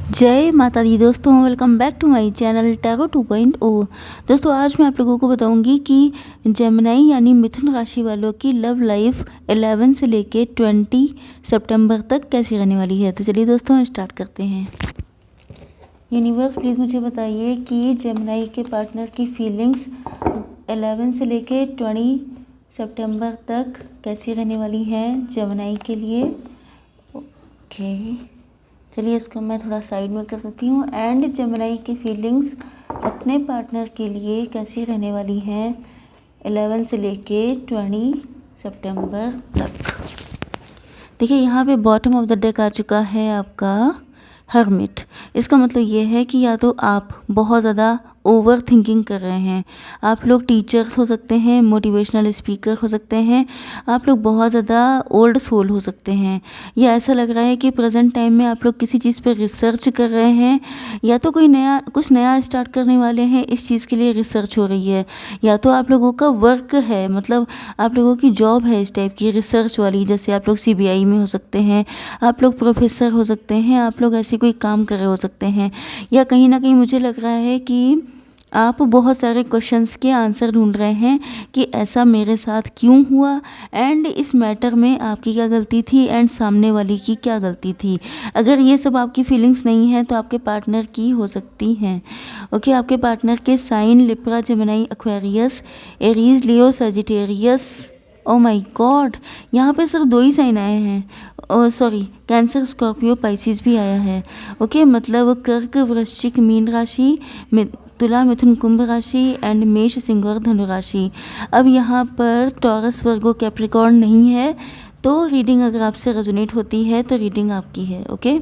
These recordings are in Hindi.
जय माता दी दोस्तों, welcome back to my channel tarot 2.0। दोस्तों आज मैं आप लोगों को बताऊंगी कि जेमिनी यानी मिथुन राशि वालों की लव लाइफ 11 से लेके 20 सितंबर तक कैसी रहने वाली है। तो चलिए दोस्तों स्टार्ट करते हैं। यूनिवर्स प्लीज़ मुझे बताइए कि जेमिनी के पार्टनर की फीलिंग्स 11 से लेके 20 सितंबर तक कैसी रहने वाली है जेमिनी के लिए। ओके चलिए इसको मैं थोड़ा साइड में कर देती हूँ। एंड जेमिनी की फीलिंग्स अपने पार्टनर के लिए कैसी रहने वाली हैं 11 से लेके 20 सितंबर तक। देखिए यहाँ पे बॉटम ऑफ द डेक आ चुका है आपका हर्मिट। इसका मतलब ये है कि या तो आप बहुत ज़्यादा ओवर थिंकिंग कर रहे हैं। आप लोग टीचर्स हो सकते हैं, मोटिवेशनल स्पीकर हो सकते हैं, आप लोग बहुत ज़्यादा ओल्ड सोल हो सकते हैं, या ऐसा लग रहा है कि प्रेजेंट टाइम में आप लोग किसी चीज़ पर रिसर्च कर रहे हैं, या तो कुछ नया स्टार्ट करने वाले हैं, इस चीज़ के लिए रिसर्च हो रही है, या तो आप लोगों का वर्क है, मतलब आप लोगों की जॉब है इस टाइप की रिसर्च वाली। जैसे आप लोग सीबीआई में हो सकते हैं, आप लोग प्रोफेसर हो सकते हैं, आप लोग ऐसे कोई काम कर रहे हो सकते हैं, या कहीं ना कहीं मुझे लग रहा है कि आप बहुत सारे क्वेश्चंस के आंसर ढूंढ रहे हैं कि ऐसा मेरे साथ क्यों हुआ, एंड इस मैटर में आपकी क्या गलती थी एंड सामने वाली की क्या गलती थी। अगर ये सब आपकी फीलिंग्स नहीं है तो आपके पार्टनर की हो सकती हैं। ओके आपके पार्टनर के sign Libra, Gemini, Aquarius, Aries, Leo, Sagittarius. Oh my god, यहाँ पे सिर्फ 2 ही साइन आए हैं। सॉरी, कैंसर, स्कॉर्पियो, पाइसिस भी आया है। ओके मतलब कर्क, वृश्चिक, मीन राशि, तुला, मिथुन, कुंभ राशि एंड मेष, सिंह और धनु राशि। अब यहाँ पर टॉरस, वर्गो, कैप्रिकॉर्न नहीं है। तो रीडिंग अगर आपसे रेजोनेट होती है तो रीडिंग आपकी है। ओके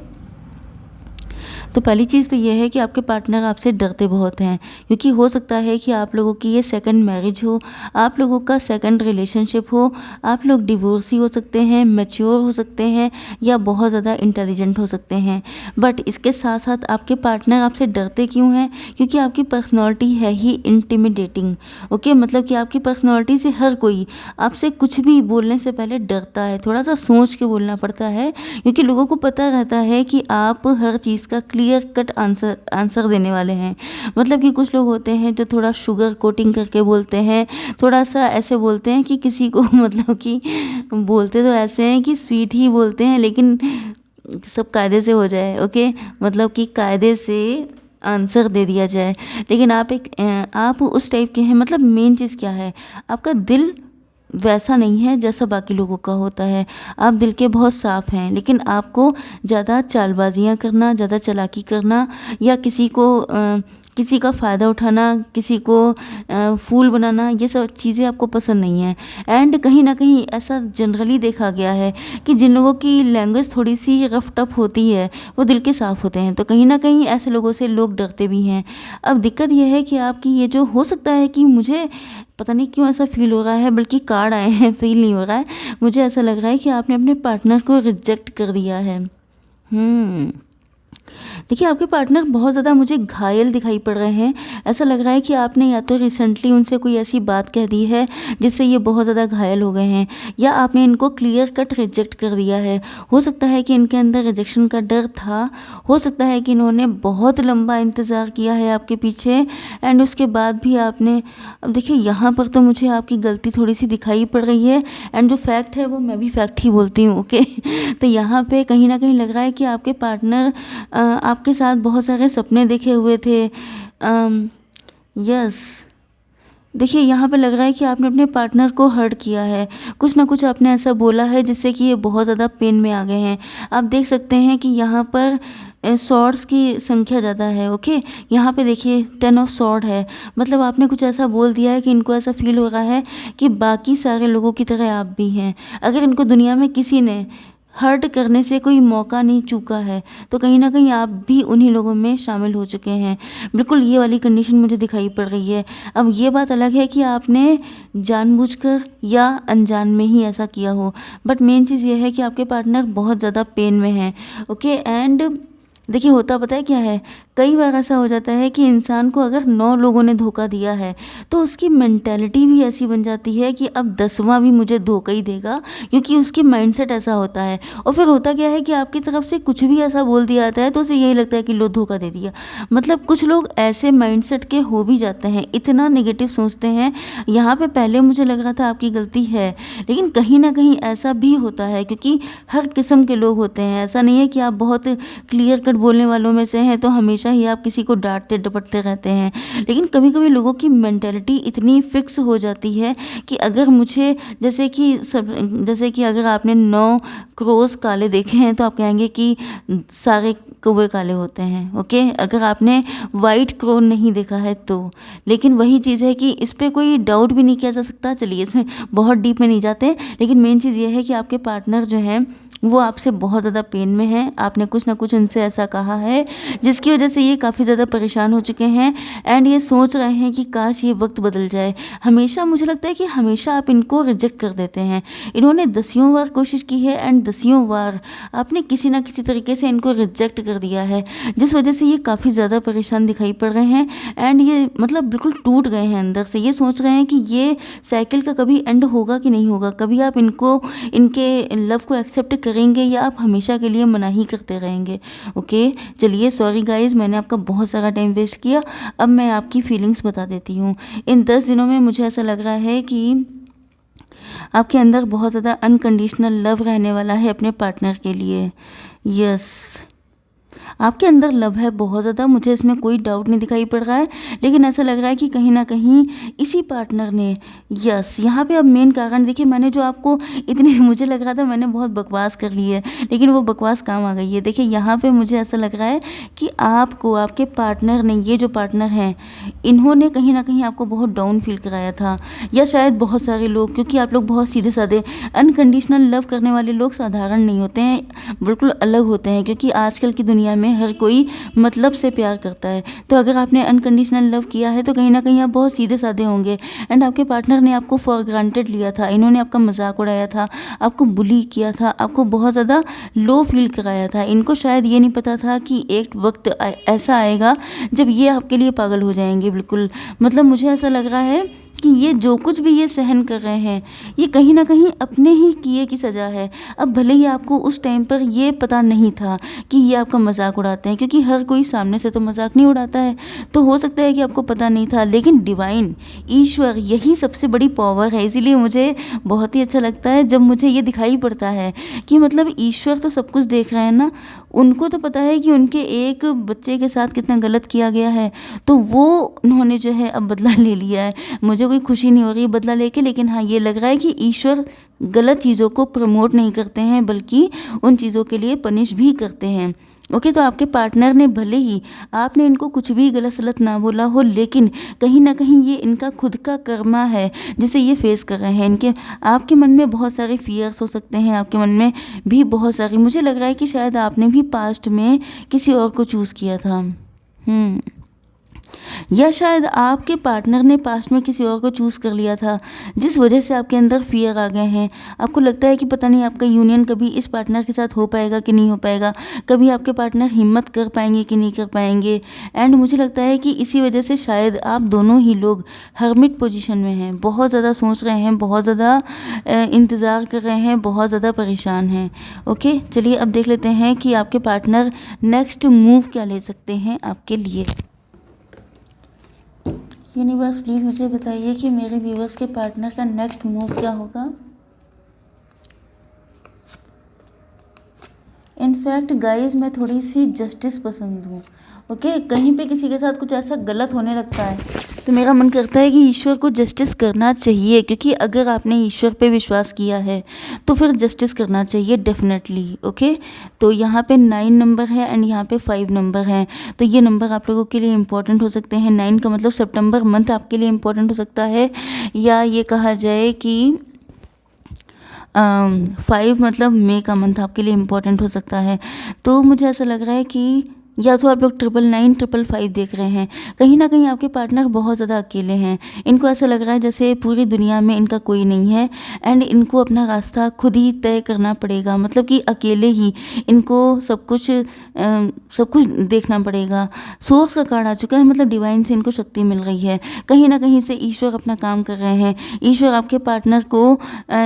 तो पहली चीज़ तो ये है कि आपके पार्टनर आपसे डरते बहुत हैं, क्योंकि हो सकता है कि आप लोगों की ये सेकंड मैरिज हो, आप लोगों का सेकंड रिलेशनशिप हो, आप लोग डिवोर्सी हो सकते हैं, मैच्योर हो सकते हैं, या बहुत ज़्यादा इंटेलिजेंट हो सकते हैं। बट इसके साथ साथ आपके पार्टनर आपसे डरते क्यों हैं? क्योंकि आपकी पर्सनैलिटी है ही इंटिमिडेटिंग। ओके मतलब कि आपकी पर्सनैलिटी से हर कोई आपसे कुछ भी बोलने से पहले डरता है, थोड़ा सा सोच के बोलना पड़ता है, क्योंकि लोगों को पता रहता है कि आप हर चीज़ का क्लियर कट आंसर देने वाले हैं। मतलब कि कुछ लोग होते हैं जो थोड़ा शुगर कोटिंग करके बोलते हैं, थोड़ा सा ऐसे बोलते हैं कि किसी को मतलब कि बोलते तो ऐसे हैं कि स्वीट ही बोलते हैं, लेकिन सब कायदे से हो जाए। ओके मतलब कि कायदे से आंसर दे दिया जाए, लेकिन आप उस टाइप के हैं। मतलब मेन चीज़ क्या है, आपका दिल वैसा नहीं है जैसा बाकी लोगों का होता है। आप दिल के बहुत साफ़ हैं, लेकिन आपको ज़्यादा चालबाजियाँ करना, ज़्यादा चालाकी करना, या किसी का फ़ायदा उठाना, किसी को फूल बनाना, ये सब चीज़ें आपको पसंद नहीं है। एंड कहीं ना कहीं ऐसा जनरली देखा गया है कि जिन लोगों की लैंग्वेज थोड़ी सी रफ टफ होती है वो दिल के साफ़ होते हैं, तो कहीं ना कहीं ऐसे लोगों से लोग डरते भी हैं। अब दिक्कत यह है कि आपकी ये जो हो सकता है कि मुझे पता नहीं क्यों ऐसा फील हो रहा है, बल्कि कार्ड आए हैं, फील नहीं हो रहा है, मुझे ऐसा लग रहा है कि आपने अपने पार्टनर को रिजेक्ट कर दिया है। देखिए आपके पार्टनर बहुत ज़्यादा मुझे घायल दिखाई पड़ रहे हैं। ऐसा लग रहा है कि आपने या तो रिसेंटली उनसे कोई ऐसी बात कह दी है जिससे ये बहुत ज़्यादा घायल हो गए हैं, या आपने इनको क्लियर कट रिजेक्ट कर दिया है। हो सकता है कि इनके अंदर रिजेक्शन का डर था, हो सकता है कि इन्होंने बहुत लंबा इंतज़ार किया है आपके पीछे, एंड उसके बाद भी आपने। अब देखिए यहाँ पर तो मुझे आपकी गलती थोड़ी सी दिखाई पड़ रही है, एंड जो फैक्ट है वो मैं भी फैक्ट ही बोलती हूँ। ओके तो यहाँ पे कहीं ना कहीं लग रहा है कि आपके पार्टनर आपके साथ बहुत सारे सपने देखे हुए थे। यस देखिए यहाँ पे लग रहा है कि आपने अपने पार्टनर को हर्ट किया है, कुछ ना कुछ आपने ऐसा बोला है जिससे कि ये बहुत ज़्यादा पेन में आ गए हैं। आप देख सकते हैं कि यहाँ पर सॉर्ड्स की संख्या ज़्यादा है। ओके यहाँ पे देखिए 10 ऑफ सॉर्ड है, मतलब आपने कुछ ऐसा बोल दिया है कि इनको ऐसा फील हो रहा है कि बाकी सारे लोगों की तरह आप भी हैं। अगर इनको दुनिया में किसी ने हर्ट करने से कोई मौका नहीं चूका है तो कहीं ना कहीं आप भी उन्हीं लोगों में शामिल हो चुके हैं। बिल्कुल ये वाली कंडीशन मुझे दिखाई पड़ रही है। अब ये बात अलग है कि आपने जानबूझकर या अनजान में ही ऐसा किया हो, बट मेन चीज़ ये है कि आपके पार्टनर बहुत ज़्यादा पेन में हैं। ओके एंड देखिए होता पता है क्या है, कई बार ऐसा हो जाता है कि इंसान को अगर 9 लोगों ने धोखा दिया है तो उसकी मेंटालिटी भी ऐसी बन जाती है कि अब 10वां भी मुझे धोखा ही देगा, क्योंकि उसकी माइंडसेट ऐसा होता है। और फिर होता क्या है कि आपकी तरफ से कुछ भी ऐसा बोल दिया जाता है तो उसे यही लगता है कि लो धोखा दे दिया। मतलब कुछ लोग ऐसे माइंडसेट के हो भी जाते हैं, इतना नेगेटिव सोचते हैं। यहाँ पे पहले मुझे लग रहा था आपकी गलती है, लेकिन कहीं ना कहीं ऐसा भी होता है, क्योंकि हर किस्म के लोग होते हैं। ऐसा नहीं है कि आप बहुत क्लियर कट बोलने वालों में से हैं तो हमेशा ही आप किसी को डांटते डपटते रहते हैं। लेकिन कभी कभी लोगों की मेंटेलिटी इतनी फिक्स हो जाती है कि अगर मुझे जैसे कि अगर आपने 9 क्रोस काले देखे हैं तो आप कहेंगे कि सारे कौवे काले होते हैं। ओके, अगर आपने वाइट क्रो नहीं देखा है तो। लेकिन वही चीज़ है कि इस पर कोई डाउट भी नहीं किया जा सकता। चलिए इसमें बहुत डीप में नहीं जाते, लेकिन मेन चीज़ ये है कि आपके पार्टनर जो हैं वो आपसे बहुत ज़्यादा पेन में है। आपने कुछ ना कुछ उनसे ऐसा कहा है जिसकी वजह से ये काफ़ी ज़्यादा परेशान हो चुके हैं एंड ये सोच रहे हैं कि काश ये वक्त बदल जाए। हमेशा मुझे लगता है कि हमेशा आप इनको रिजेक्ट कर देते हैं। इन्होंने 10 बार कोशिश की है एंड 10 बार आपने किसी ना किसी तरीके से इनको रिजेक्ट कर दिया है, जिस वजह से ये काफ़ी ज़्यादा परेशान दिखाई पड़ रहे हैं एंड ये मतलब बिल्कुल टूट गए हैं अंदर से। ये सोच रहे हैं कि ये साइकिल का कभी एंड होगा कि नहीं होगा, कभी आप इनको इनके लव को एक्सेप्ट करेंगे या आप हमेशा के लिए मना ही करते रहेंगे। ओके, चलिए सॉरी गाइज, मैंने आपका बहुत सारा टाइम वेस्ट किया। अब मैं आपकी फीलिंग्स बता देती हूँ। इन 10 दिनों में मुझे ऐसा लग रहा है कि आपके अंदर बहुत ज़्यादा अनकंडीशनल लव रहने वाला है अपने पार्टनर के लिए। यस, आपके अंदर लव है बहुत ज़्यादा, मुझे इसमें कोई डाउट नहीं दिखाई पड़ रहा है। लेकिन ऐसा लग रहा है कि कहीं ना कहीं इसी पार्टनर ने, यस, यहाँ पे अब मेन कारण देखिए, मैंने जो आपको इतनी मुझे लग रहा था मैंने बहुत बकवास कर ली है, लेकिन वो बकवास काम आ गई है। देखिए यहाँ पे मुझे ऐसा लग रहा है कि आपको आपके पार्टनर ने, ये जो पार्टनर हैं, इन्होंने कहीं ना कहीं आपको बहुत डाउन फील कराया था। या शायद बहुत सारे लोग, क्योंकि आप लोग बहुत सीधे साधे, अनकंडीशनल लव करने वाले लोग साधारण नहीं होते हैं, बिल्कुल अलग होते हैं। क्योंकि आजकल की दुनिया में हर कोई मतलब से प्यार करता है। तो अगर आपने अनकंडीशनल लव किया है तो कहीं ना कहीं आप बहुत सीधे साधे होंगे एंड आपके पार्टनर ने आपको फॉर ग्रांटेड लिया था। इन्होंने आपका मजाक उड़ाया था, आपको बुली किया था, आपको बहुत ज़्यादा लो फील कराया था। इनको शायद ये नहीं पता था कि एक वक्त ऐसा आएगा जब ये आपके लिए पागल हो जाएंगे बिल्कुल। मतलब मुझे ऐसा लग रहा है कि ये जो कुछ भी ये सहन कर रहे हैं ये कहीं ना कहीं अपने ही किए की सज़ा है। अब भले ही आपको उस टाइम पर ये पता नहीं था कि ये आपका मजाक उड़ाते हैं, क्योंकि हर कोई सामने से तो मजाक नहीं उड़ाता है, तो हो सकता है कि आपको पता नहीं था। लेकिन डिवाइन, ईश्वर, यही सबसे बड़ी पावर है। इसीलिए मुझे बहुत ही अच्छा लगता है जब मुझे ये दिखाई पड़ता है कि मतलब ईश्वर तो सब कुछ देख रहे हैं ना। उनको तो पता है कि उनके एक बच्चे के साथ कितना गलत किया गया है, तो वो उन्होंने जो है अब बदला ले लिया है। मुझे कोई खुशी नहीं हो रही है बदला लेके, लेकिन हाँ ये लग रहा है कि ईश्वर गलत चीज़ों को प्रमोट नहीं करते हैं बल्कि उन चीज़ों के लिए पनिश भी करते हैं। ओके, तो आपके पार्टनर ने, भले ही आपने इनको कुछ भी गलत सलत ना बोला हो, लेकिन कहीं ना कहीं ये इनका खुद का कर्मा है जिसे ये फेस कर रहे हैं। इनके आपके मन में बहुत सारे फियर्स हो सकते हैं, आपके मन में भी बहुत सारी, मुझे लग रहा है कि शायद आपने भी पास्ट में किसी और को चूज़ किया था। या शायद आपके पार्टनर ने पास्ट में किसी और को चूज़ कर लिया था, जिस वजह से आपके अंदर फियर आ गए हैं। आपको लगता है कि पता नहीं आपका यूनियन कभी इस पार्टनर के साथ हो पाएगा कि नहीं हो पाएगा, कभी आपके पार्टनर हिम्मत कर पाएंगे कि नहीं कर पाएंगे। एंड मुझे लगता है कि इसी वजह से शायद आप दोनों ही लोग हर्मिट पोजीशन में हैं, बहुत ज़्यादा सोच रहे हैं, बहुत ज़्यादा इंतज़ार कर रहे हैं, बहुत ज़्यादा परेशान हैं। ओके, चलिए अब देख लेते हैं कि आपके पार्टनर नेक्स्ट मूव क्या ले सकते हैं आपके लिए। यूनिवर्स प्लीज़ मुझे बताइए कि मेरे व्यूवर्स के पार्टनर का नेक्स्ट मूव क्या होगा। इनफैक्ट गाइस, मैं थोड़ी सी जस्टिस पसंद हूँ। ओके, कहीं पे किसी के साथ कुछ ऐसा गलत होने लगता है तो मेरा मन करता है कि ईश्वर को जस्टिस करना चाहिए, क्योंकि अगर आपने ईश्वर पे विश्वास किया है तो फिर जस्टिस करना चाहिए डेफिनेटली। ओके, तो यहाँ पे 9 नंबर है एंड यहाँ पे 5 नंबर हैं, तो ये नंबर आप लोगों के लिए इम्पोर्टेंट हो सकते हैं। 9 का मतलब सितंबर मंथ आपके लिए इम्पोर्टेंट हो सकता है, या ये कहा जाए कि 5 मतलब मई का मंथ आपके लिए इम्पोर्टेंट हो सकता है। तो मुझे ऐसा लग रहा है कि या तो आप लोग 999, 555 देख रहे हैं। कहीं ना कहीं आपके पार्टनर बहुत ज़्यादा अकेले हैं। इनको ऐसा लग रहा है जैसे पूरी दुनिया में इनका कोई नहीं है एंड इनको अपना रास्ता खुद ही तय करना पड़ेगा, मतलब कि अकेले ही इनको सब कुछ देखना पड़ेगा। सोर्स का कार्ड आ चुका है, मतलब डिवाइन से इनको शक्ति मिल रही है। कहीं ना कहीं से ईश्वर अपना काम कर रहे हैं। ईश्वर आपके पार्टनर को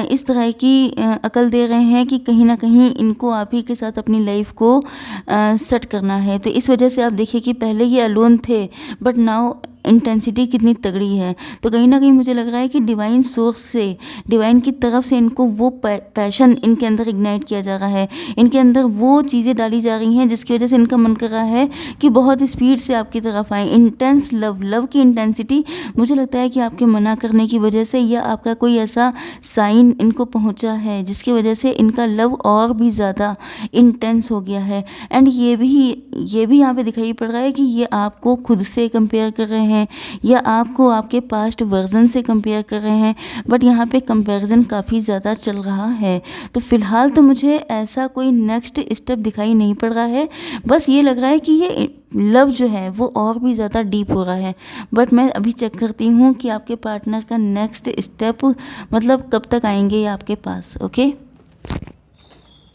इस तरह की अकल दे रहे हैं कि कहीं ना कहीं इनको आप ही के साथ अपनी लाइफ को सेट करना है। तो इस वजह से आप देखिए कि पहले ये अलोन थे बट नाउ इंटेंसिटी कितनी तगड़ी है। तो कहीं ना कहीं मुझे लग रहा है कि डिवाइन सोर्स से, डिवाइन की तरफ से इनको वो पैशन इनके अंदर इग्नाइट किया जा रहा है। इनके अंदर वो चीज़ें डाली जा रही हैं जिसकी वजह से इनका मन कर रहा है कि बहुत स्पीड से आपकी तरफ आए। इंटेंस लव की इंटेंसिटी मुझे लगता है कि आपके मना करने की वजह से या आपका कोई ऐसा साइन इनको पहुंचा है जिसकी वजह से इनका लव और भी ज़्यादा इंटेंस हो गया है। एंड ये भी यहाँ पे दिखाई पड़ रहा है कि ये आपको खुद से कंपेयर कर रहे हैं या आपको आपके पास्ट वर्जन से कंपेयर कर रहे हैं, बट यहाँ पे कंपैरिजन काफ़ी ज़्यादा चल रहा है। तो फिलहाल तो मुझे ऐसा कोई नेक्स्ट स्टेप दिखाई नहीं पड़ रहा है, बस ये लग रहा है कि ये लव जो है वो और भी ज़्यादा डीप हो रहा है। बट मैं अभी चेक करती हूँ कि आपके पार्टनर का नेक्स्ट स्टेप मतलब कब तक आएंगे ये आपके पास। ओके,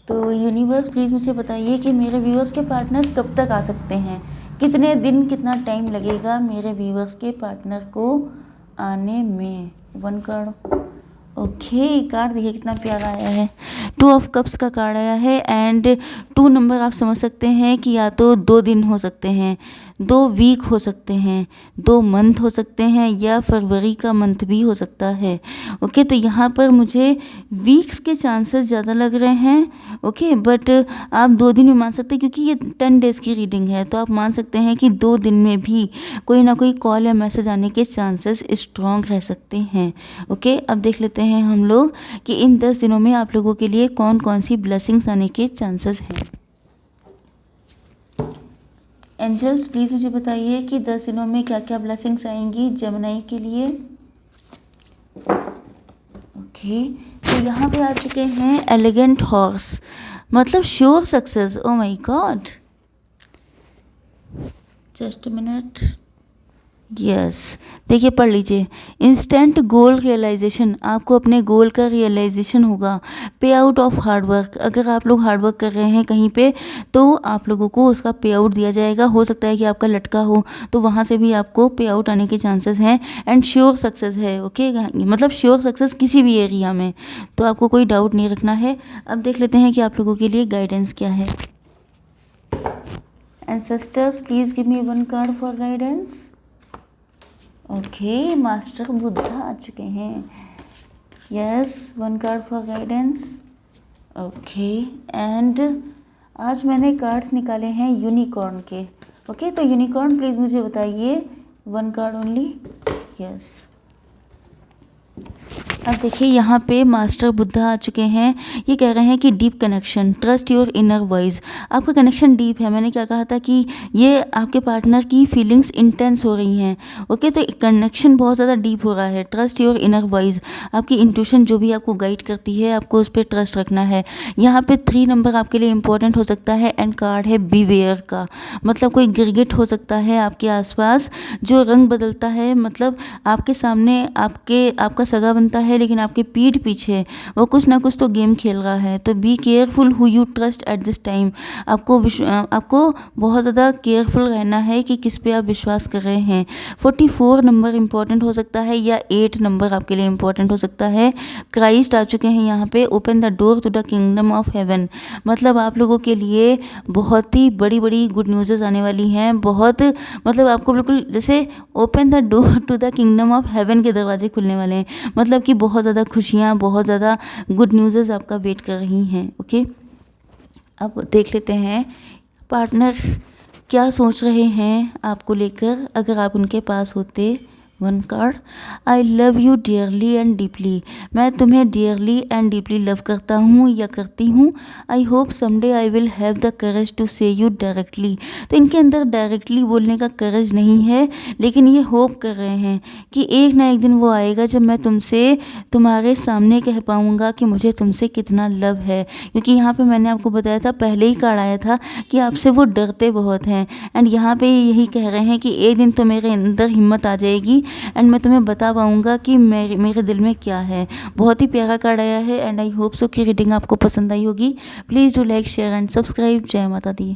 तो यूनिवर्स प्लीज़ मुझे बताइए कि मेरे व्यूअर्स के पार्टनर कब तक आ सकते हैं, कितने दिन, कितना टाइम लगेगा मेरे व्यूअर्स के पार्टनर को आने में। 1 कार्ड। ओके, कार्ड देखिए कितना प्यारा आया है। 2 ऑफ कप्स का कार्ड आया है एंड 2 नंबर आप समझ सकते हैं कि या तो 2 दिन हो सकते हैं, 2 वीक हो सकते हैं, 2 मंथ हो सकते हैं या फरवरी का मंथ भी हो सकता है। ओके, तो यहाँ पर मुझे वीक्स के चांसेस ज़्यादा लग रहे हैं। ओके, बट आप 2 दिन में मान सकते हैं क्योंकि ये 10 डेज़ की रीडिंग है, तो आप मान सकते हैं कि 2 दिन में भी कोई ना कोई कॉल या मैसेज आने के चांसेस स्ट्रॉन्ग रह सकते हैं। ओके, अब देख लेते हैं हम लोग कि इन 10 दिनों में आप लोगों के लिए कौन कौन सी ब्लेसिंग्स आने के चांसेस हैं। एंजल्स प्लीज़ मुझे बताइए कि 10 दिनों में क्या क्या ब्लेसिंग्स आएंगी जेमिनी के लिए। ओके, तो यहाँ पे आ चुके हैं एलिगेंट हॉर्स, मतलब sure success. O my God, just minute. Yes, देखिए पढ़ लीजिए। इंस्टेंट गोल रियलाइजेशन, आपको अपने गोल का रियलाइजेशन होगा। पे आउट ऑफ हार्ड वर्क, अगर आप लोग हार्ड वर्क कर रहे हैं कहीं पे तो आप लोगों को उसका पे आउट दिया जाएगा। हो सकता है कि आपका लटका हो तो वहाँ से भी आपको पे आउट आने के चांसेस हैं। एंड श्योर सक्सेस है। ओके, मतलब श्योर सक्सेस किसी भी एरिया में, तो आपको कोई डाउट नहीं रखना है। अब देख लेते हैं कि आप लोगों के लिए गाइडेंस क्या है। Ancestors please give me 1 card for guidance. Okay, master Buddha आ चुके हैं। Yes, 1 card for guidance. Okay, and आज मैंने कार्ड्स निकाले हैं यूनिकॉर्न के। ओके, तो यूनिकॉर्न प्लीज़ मुझे बताइए 1 कार्ड ओनली। यस, अब देखिए यहाँ पे मास्टर बुद्धा आ चुके हैं। ये कह रहे हैं कि deep connection, trust your inner voice. आपका कनेक्शन डीप है। मैंने क्या कहा था कि ये आपके पार्टनर की फीलिंग्स इंटेंस हो रही हैं। ओके, तो कनेक्शन बहुत ज़्यादा डीप हो रहा है। ट्रस्ट योर इनर वॉइस, आपकी इंट्यूशन जो भी आपको गाइड करती है आपको उस पर ट्रस्ट रखना है। यहाँ पे 3 नंबर आपके लिए इंपॉर्टेंट हो सकता है एंड कार्ड है बीवेयर का, मतलब कोई गिरगिट हो सकता है आपके आसपास जो रंग बदलता है, मतलब आपके सामने आपका सगा बनता है लेकिन आपके पीठ पीछे वो कुछ ना कुछ तो गेम खेल रहा है। तो be careful who you trust at this time. आपको बहुत ज़्यादा केयरफुल रहना है कि किस पे आप विश्वास कर रहे हैं। 44 नंबर इंपॉर्टेंट हो सकता है या 8 नंबर आपके लिए इंपॉर्टेंट हो सकता है। क्राइस्ट आ चुके हैं यहाँ पे। Open the door to the kingdom of heaven, मतलब आप लोगों के लिए बहुत ही बड़ी बड़ी गुड न्यूज़ आने वाली हैं। बहुत मतलब आपको बिल्कुल जैसे open the door to the kingdom of heaven के दरवाजे खुलने वाले हैं, मतलब कि बहुत ज़्यादा खुशियाँ, बहुत ज़्यादा गुड न्यूज़ आपका वेट कर रही हैं। ओके, अब देख लेते हैं पार्टनर क्या सोच रहे हैं आपको लेकर, अगर आप उनके पास होते। 1 card, I love you dearly and deeply, मैं तुम्हें डियरली एंड डीपली लव करता हूँ या करती हूँ। I hope someday I will have the courage to say you directly, तो इनके अंदर डायरेक्टली बोलने का करेज नहीं है, लेकिन ये होप कर रहे हैं कि एक ना एक दिन वो आएगा जब मैं तुमसे तुम्हारे सामने कह पाऊँगा कि मुझे तुमसे कितना लव है। क्योंकि यहाँ पे मैंने आपको बताया था, पहले ही कार्ड आया था कि आपसे वो डरते बहुत हैं, एंड यहाँ पे यही कह रहे हैं कि एक दिन तो मेरे अंदर हिम्मत आ जाएगी एंड मैं तुम्हें बता पाऊँगा कि मेरे दिल में क्या है। बहुत ही प्यारा कार्ड आया है एंड आई होप सो कि रीडिंग आपको पसंद आई होगी। Please do like share and subscribe. जय माता दी।